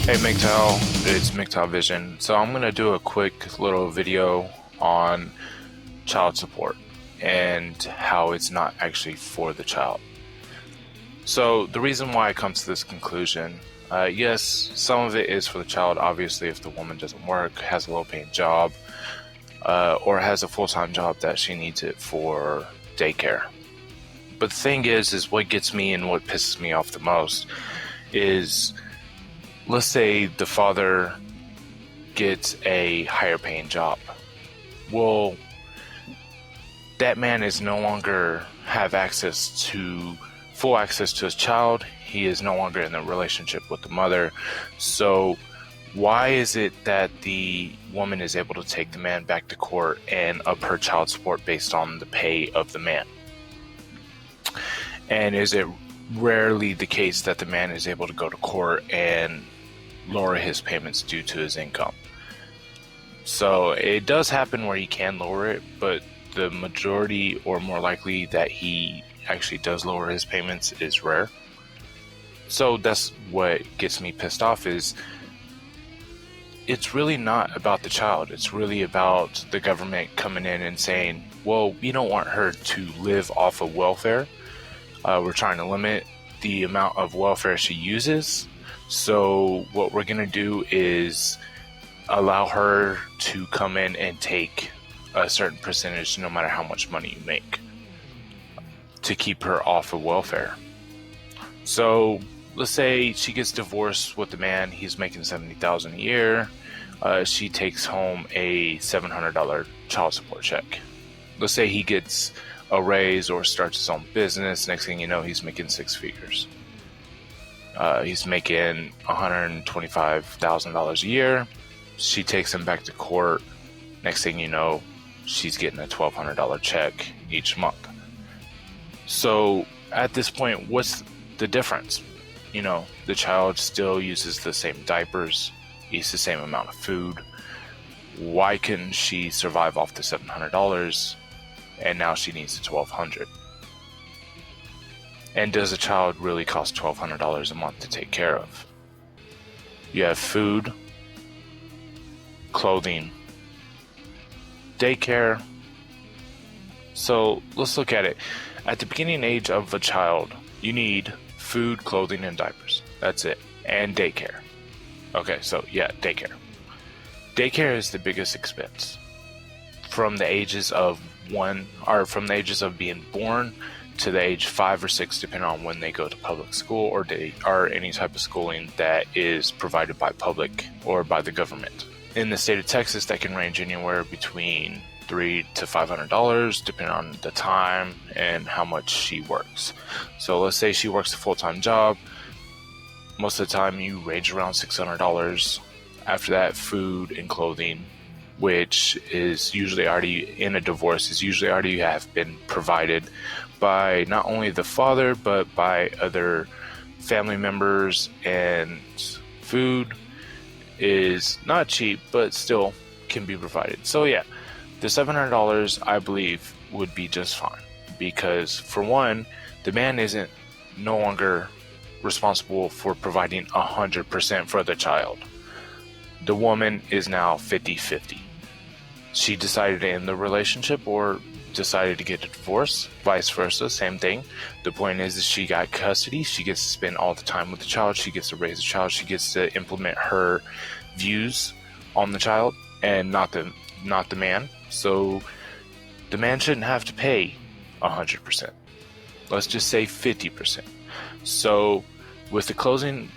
Hey MGTOW, it's MGTOW Vision. So I'm going to do a quick little video on child support and how it's not actually for the child. So the reason why I come to this conclusion, yes, some of it is for the child. Obviously, if the woman doesn't work, has a low-paying job, or has a full-time job that she needs it for daycare. But the thing is what gets me and what pisses me off the most is, let's say the father gets a higher paying job. Well, that man is no longer have full access to his child. He is no longer in a relationship with the mother. So why is it that the woman is able to take the man back to court and up her child support based on the pay of the man? And is it rarely the case that the man is able to go to court and lower his payments due to his income? So it does happen where he can lower it, but the majority, or more likely that he actually does lower his payments, is rare. So that's what gets me pissed off, is it's really not about the child. It's really about the government coming in and saying, well, we don't want her to live off of welfare. We're trying to limit the amount of welfare she uses. So what we're going to do is allow her to come in and take a certain percentage, no matter how much money you make, to keep her off of welfare. So let's say she gets divorced with the man. He's making $70,000 a year. She takes home a $700 child support check. Let's say he gets a raise or starts his own business. Next thing you know, he's making six figures. He's making $125,000 a year. She takes him back to court. Next thing you know, she's getting a $1,200 check each month. So at this point, what's the difference? You know, the child still uses the same diapers, eats the same amount of food. Why couldn't she survive off the $700 and now she needs the $1,200? And does a child really cost $1,200 a month to take care of? You have food, clothing, daycare. So let's look at it. At the beginning age of a child, you need food, clothing, and diapers. That's it. And daycare. Okay, so yeah, daycare. Daycare is the biggest expense. From the ages of from the ages of being born to the age 5 or 6, depending on when they go to public school or any type of schooling that is provided by public or by the government. In the state of Texas, that can range anywhere between $300 to $500, depending on the time and how much she works. So let's say she works a full-time job. Most of the time, you range around $600. After that, food and clothing, which is usually already in a divorce, is usually already have been provided by not only the father, but by other family members. And food is not cheap, but still can be provided. So yeah, the $700, I believe, would be just fine. Because for one, the man isn't no longer responsible for providing 100% for the child. The woman is now 50-50. She decided to end the relationship or decided to get a divorce, vice versa, same thing. The point is that she got custody. She gets to spend all the time with the child. She gets to raise the child. She gets to implement her views on the child and not the man. So the man shouldn't have to pay 100%. Let's just say 50%. So with the clothing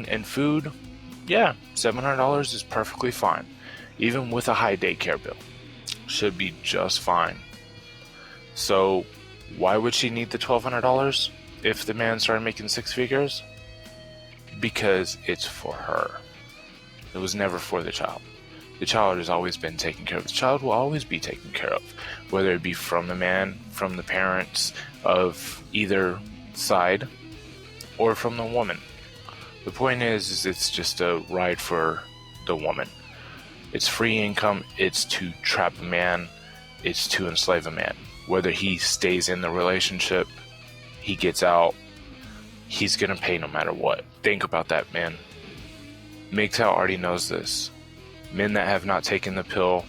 and food, yeah, $700 is perfectly fine. Even with a high daycare bill, should be just fine. So why would she need the $1,200 if the man started making six figures? Because it's for her. It was never for the child. The child has always been taken care of. The child will always be taken care of, whether it be from the man, from the parents of either side, or from the woman. The point is it's just a ride for the woman. It's free income. It's to trap a man. It's to enslave a man. Whether he stays in the relationship, he gets out, he's gonna pay no matter what. Think about that, man. MGTOW already knows this. Men that have not taken the pill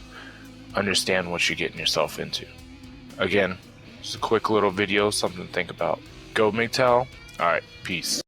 understand what you're getting yourself into. Again, just a quick little video, something to think about. Go MGTOW. Alright, peace.